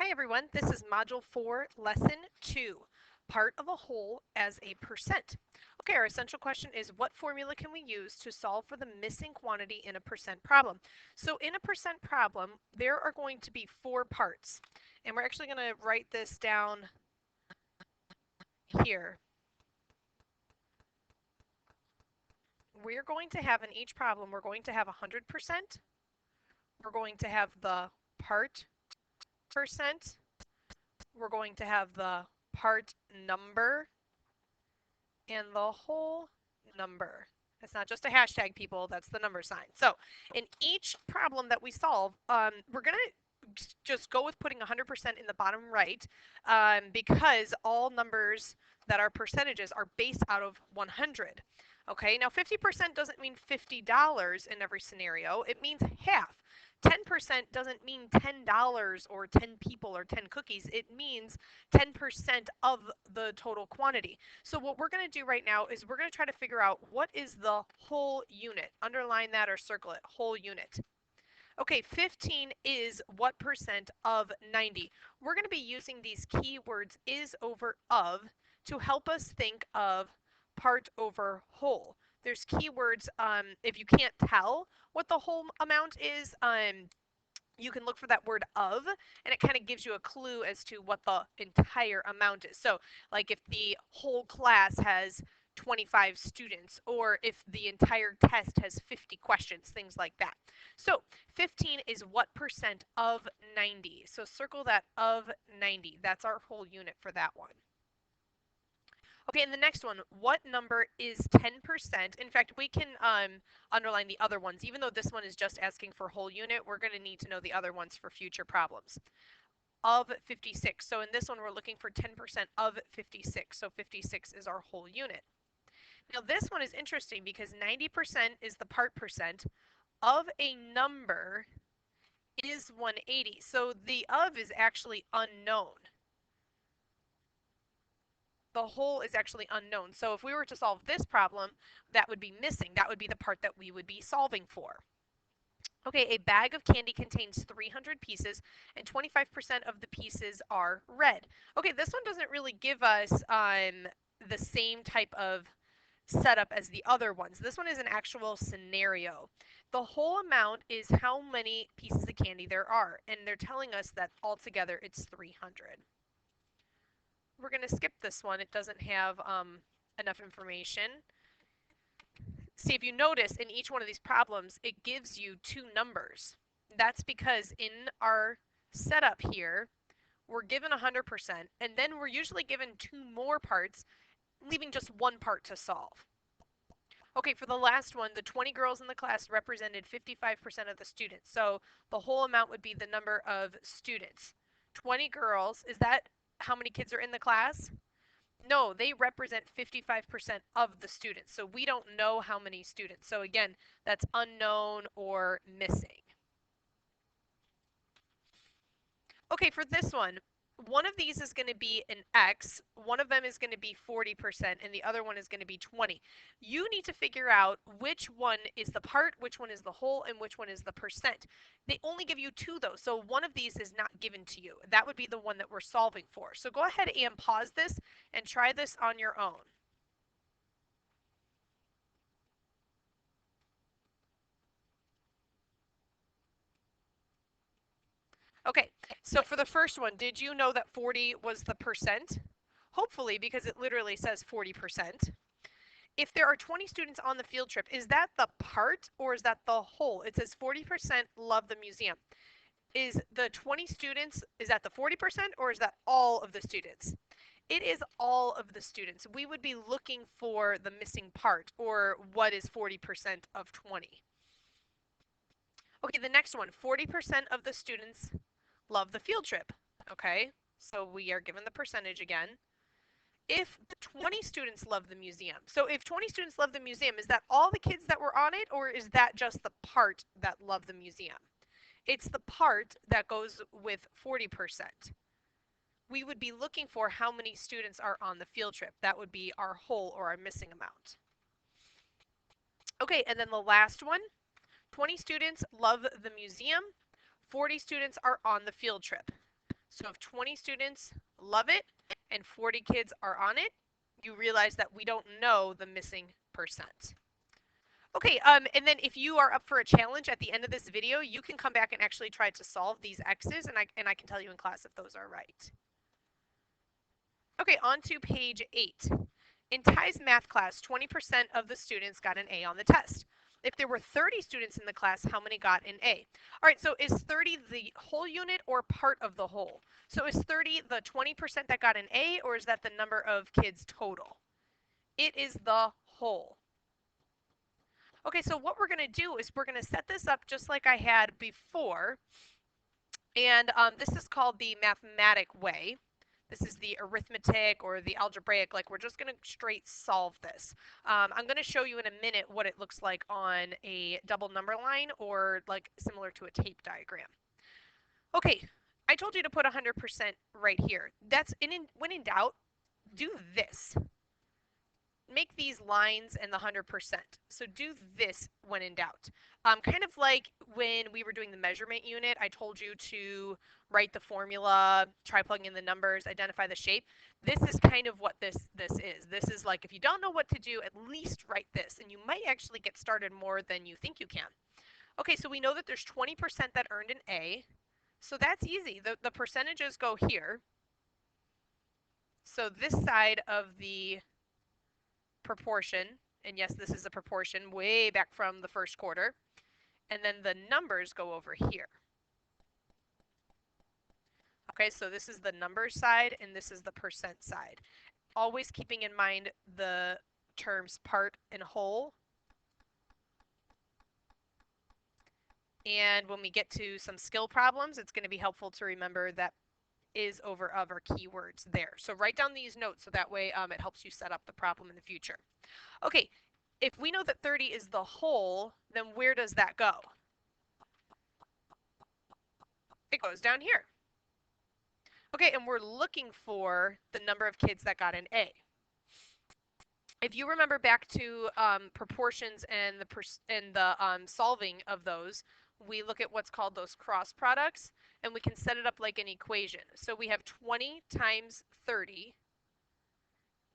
Hi everyone, this is Module 4, Lesson 2, part of a whole as a percent. Okay, our essential question is what formula can we use to solve for the missing quantity in a percent problem? So in a percent problem, there are going to be 4 parts, and we're actually going to write this down here. We're going to have in each problem, we're going to have 100%, we're going to have the part percent, we're going to have the part number, and the whole number. That's not just a hashtag, people, that's the number sign. So in each problem that we solve, we're going to just go with putting 100% in the bottom right because all numbers that are percentages are based out of 100. Okay, now 50% doesn't mean $50 in every scenario, it means half. 10% doesn't mean $10 or 10 people or 10 cookies, it means 10% of the total quantity. So what we're going to do right now is we're going to try to figure out what is the whole unit. Underline that or circle it, whole unit. Okay, 15 is what percent of 90? We're going to be using these keywords is over of to help us think of part over whole. There's keywords, if you can't tell what the whole amount is, you can look for that word of, and it kind of gives you a clue as to what the entire amount is. So like if the whole class has 25 students, or if the entire test has 50 questions, things like that. So 15 is what percent of 90? So circle that of 90. That's our whole unit for that one. Okay, and the next one, what number is 10%? In fact, we can underline the other ones. Even though this one is just asking for whole unit, we're going to need to know the other ones for future problems. Of 56. So in this one, we're looking for 10% of 56. So 56 is our whole unit. Now this one is interesting because 90% is the part percent of a number is 180. So the of is actually unknown. The whole is actually unknown. So if we were to solve this problem, that would be missing. That would be the part that we would be solving for. Okay, a bag of candy contains 300 pieces and 25% of the pieces are red. Okay, this one doesn't really give us the same type of setup as the other ones. This one is an actual scenario. The whole amount is how many pieces of candy there are, and they're telling us that altogether it's 300. We're going to skip this one. It doesn't have enough information. See, if you notice in each one of these problems, it gives you two numbers. That's because in our setup here, we're given 100%, and then we're usually given two more parts, leaving just one part to solve. Okay, for the last one, the 20 girls in the class represented 55% of the students. So the whole amount would be the number of students. 20 girls, is that how many kids are in the class? No, they represent 55% of the students. So we don't know how many students. So again, that's unknown or missing. Okay, for this one of these is going to be an X, one of them is going to be 40%, and the other one is going to be 20. You need to figure out which one is the part, which one is the whole, and which one is the percent. They only give you two though, so one of these is not given to you. That would be the one that we're solving for. So go ahead and pause this and try this on your own. Okay, so for the first one, did you know that 40 was the percent? Hopefully, because it literally says 40%. If there are 20 students on the field trip, is that the part or is that the whole? It says 40% love the museum. Is the 20 students, is that the 40% or is that all of the students? It is all of the students. We would be looking for the missing part, or what is 40% of 20? Okay, the next one, 40% of the students love the field trip. Okay, so we are given the percentage again. If 20 students love the museum, so if 20 students love the museum, is that all the kids that were on it, or is that just the part that love the museum? It's the part that goes with 40%. We would be looking for how many students are on the field trip. That would be our whole or our missing amount. Okay, and then the last one, 20 students love the museum, 40 students are on the field trip. So if 20 students love it and 40 kids are on it, you realize that we don't know the missing percent. Okay, and then if you are up for a challenge at the end of this video, you can come back and actually try to solve these X's, and I can tell you in class if those are right. Okay, on to page 8. In Ty's math class, 20% of the students got an A on the test. If there were 30 students in the class, how many got an A? All right, so is 30 the whole unit or part of the whole? So is 30 the 20% that got an A, or is that the number of kids total? It is the whole. Okay, so what we're going to do is we're going to set this up just like I had before. And this is called the mathematic way. This is the arithmetic or the algebraic, like we're just going to straight solve this. I'm going to show you in a minute what it looks like on a double number line or like similar to a tape diagram. Okay, I told you to put 100% right here. That's when in doubt, do this. Make these lines and the 100%. So do this when in doubt. Kind of like when we were doing the measurement unit, I told you to write the formula, try plugging in the numbers, identify the shape. This is kind of what this is. This is like if you don't know what to do, at least write this, and you might actually get started more than you think you can. Okay, so we know that there's 20% that earned an A. So that's easy. The percentages go here. So this side of the proportion, and yes, this is a proportion way back from the first quarter, and then the numbers go over here. Okay, so this is the numbers side and this is the percent side. Always keeping in mind the terms part and whole. And when we get to some skill problems, it's going to be helpful to remember that is over of our keywords there. So write down these notes so that way it helps you set up the problem in the future. Okay, if we know that 30 is the whole, then where does that go? It goes down here. Okay, and we're looking for the number of kids that got an A. If you remember back to proportions and the solving of those, we look at what's called those cross products, and we can set it up like an equation. So we have 20 times 30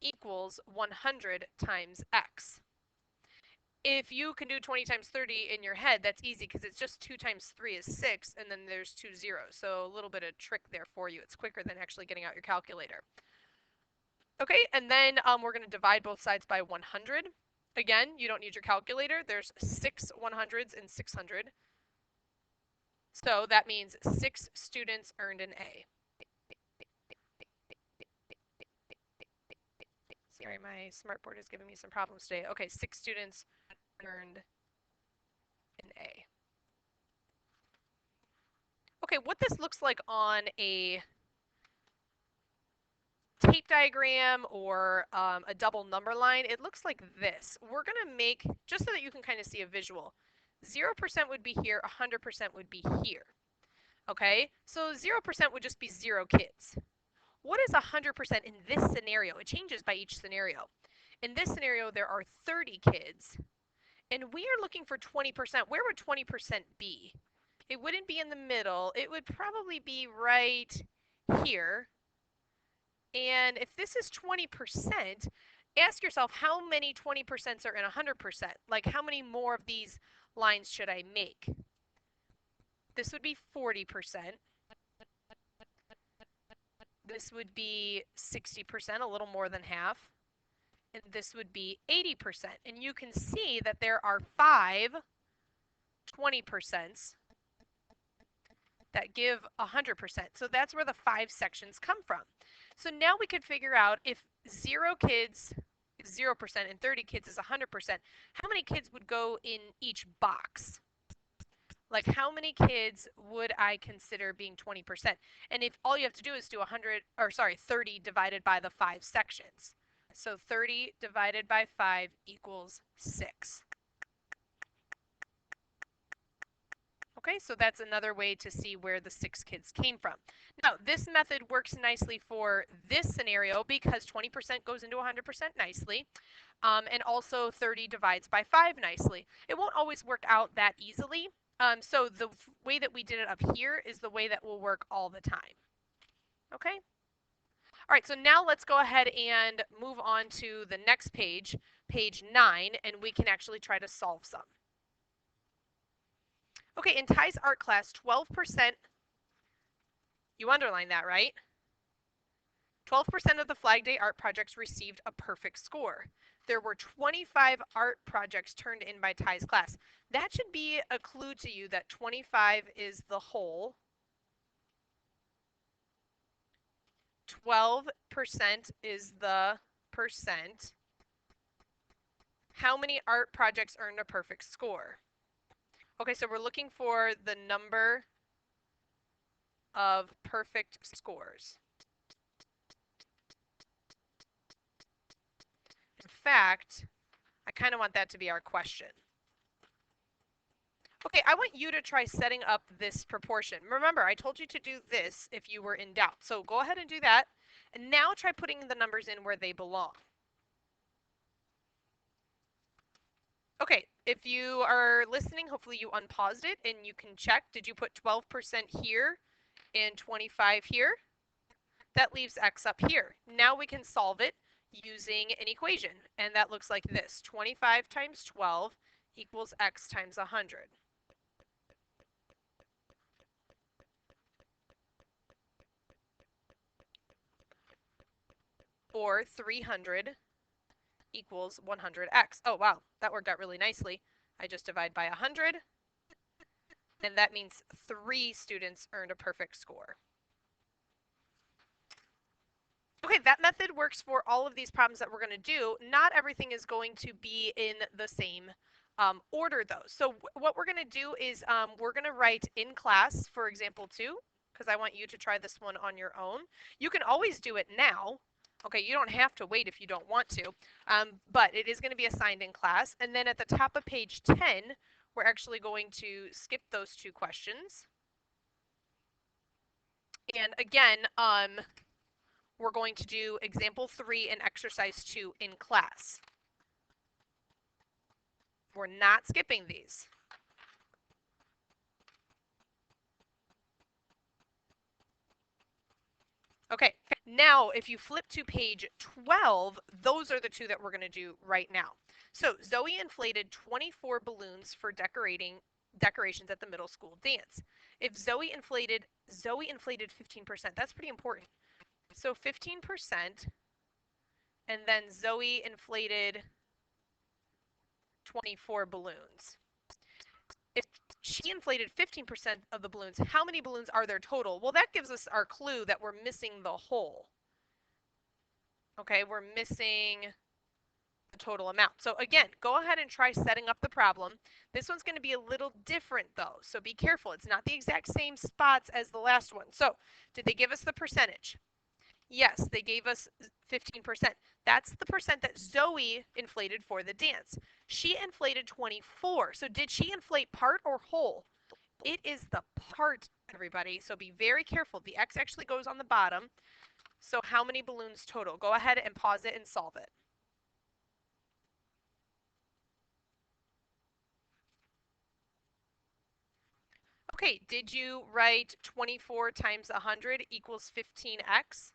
equals 100 times x. If you can do 20 times 30 in your head, that's easy because it's just 2 times 3 is 6, and then there's 2 zeros. So a little bit of trick there for you. It's quicker than actually getting out your calculator. Okay, and then we're going to divide both sides by 100. Again, you don't need your calculator. There's 6 100s and 600. So that means 6 students earned an A. Sorry, my smartboard is giving me some problems today. Okay, 6 students earned an A. Okay, what this looks like on a tape diagram or a double number line, it looks like this. We're going to make, just so that you can kind of see a visual, 0% would be here, 100% would be here. Okay, so 0% would just be 0 kids. What is 100% in this scenario? It changes by each scenario. In this scenario, there are 30 kids, and we are looking for 20%. Where would 20% be? It wouldn't be in the middle. It would probably be right here. And if this is 20%, ask yourself how many 20% are in 100%? Like how many more of these lines should I make? This would be 40%. This would be 60%, a little more than half. And this would be 80%. And you can see that there are 5 20% that give 100%. So that's where the 5 sections come from. So now we could figure out if 0 kids is 0% and 30 kids is 100%, how many kids would go in each box? Like how many kids would I consider being 20%? And if all you have to do is do 30 divided by the 5 sections. So 30 divided by 5 equals 6. Okay, so that's another way to see where the 6 kids came from. Now, this method works nicely for this scenario because 20% goes into 100% nicely, and also 30 divides by 5 nicely. It won't always work out that easily, so the way that we did it up here is the way that will work all the time. Okay? All right, so now let's go ahead and move on to the next page, page 9, and we can actually try to solve some. Okay, in Ty's art class, 12%, you underline that, right? 12% of the Flag Day art projects received a perfect score. There were 25 art projects turned in by Ty's class. That should be a clue to you that 25 is the whole. 12% is the percent. How many art projects earned a perfect score? Okay, so we're looking for the number of perfect scores. In fact, I kind of want that to be our question. Okay, I want you to try setting up this proportion. Remember, I told you to do this if you were in doubt. So go ahead and do that. And now try putting the numbers in where they belong. Okay, if you are listening, hopefully you unpaused it and you can check. Did you put 12% here and 25 here? That leaves x up here. Now we can solve it using an equation. And that looks like this. 25 times 12 equals x times 100. Or 300 equals 100x. Oh, wow, that worked out really nicely. I just divide by 100, and that means 3 students earned a perfect score. Okay, that method works for all of these problems that we're going to do. Not everything is going to be in the same order, though. So what we're going to do is we're going to write in class for example 2, because I want you to try this one on your own. You can always do it now. Okay, you don't have to wait if you don't want to, but it is going to be assigned in class. And then at the top of page 10, we're actually going to skip those 2 questions. And again, we're going to do example 3 and exercise 2 in class. We're not skipping these. Okay, now if you flip to page 12, those are the 2 that we're going to do right now. So Zoe inflated 24 balloons for decorations at the middle school dance. If Zoe inflated 15%. That's pretty important. So 15%, and then Zoe inflated 24 balloons. If she inflated 15% of the balloons, how many balloons are there total? Well, that gives us our clue that we're missing the whole. Okay, we're missing the total amount. So again, go ahead and try setting up the problem. This one's going to be a little different though, so be careful. It's not the exact same spots as the last one. So did they give us the percentage? Yes, they gave us 15%. That's the percent that Zoe inflated for the dance. She inflated 24. So did she inflate part or whole? It is the part, everybody. So be very careful. The X actually goes on the bottom. So how many balloons total? Go ahead and pause it and solve it. Okay, did you write 24 times 100 equals 15x?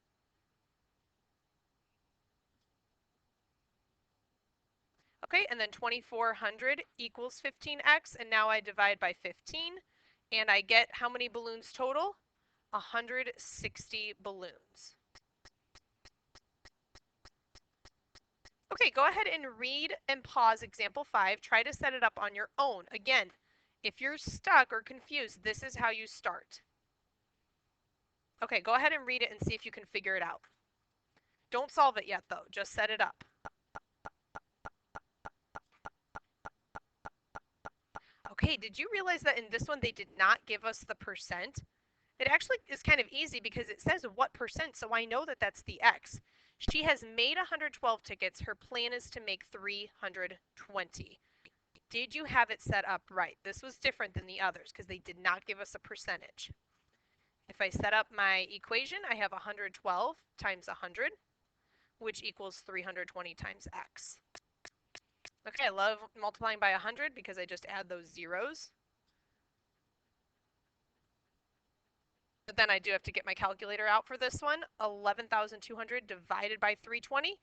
Okay, and then 2400 equals 15x, and now I divide by 15, and I get how many balloons total? 160 balloons. Okay, go ahead and read and pause example 5. Try to set it up on your own. Again, if you're stuck or confused, this is how you start. Okay, go ahead and read it and see if you can figure it out. Don't solve it yet, though. Just set it up. Okay, did you realize that in this one they did not give us the percent? It actually is kind of easy because it says what percent, so I know that that's the X. She has made 112 tickets. Her plan is to make 320. Did you have it set up right? This was different than the others because they did not give us a percentage. If I set up my equation, I have 112 times 100, which equals 320 times X. Okay, I love multiplying by 100 because I just add those zeros. But then I do have to get my calculator out for this one. 11,200 divided by 320,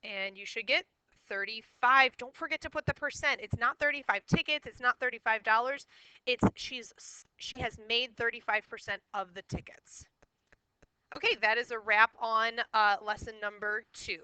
and you should get 35. Don't forget to put the percent. It's not 35 tickets. It's not $35. She has made 35% of the tickets. Okay, that is a wrap on lesson number 2.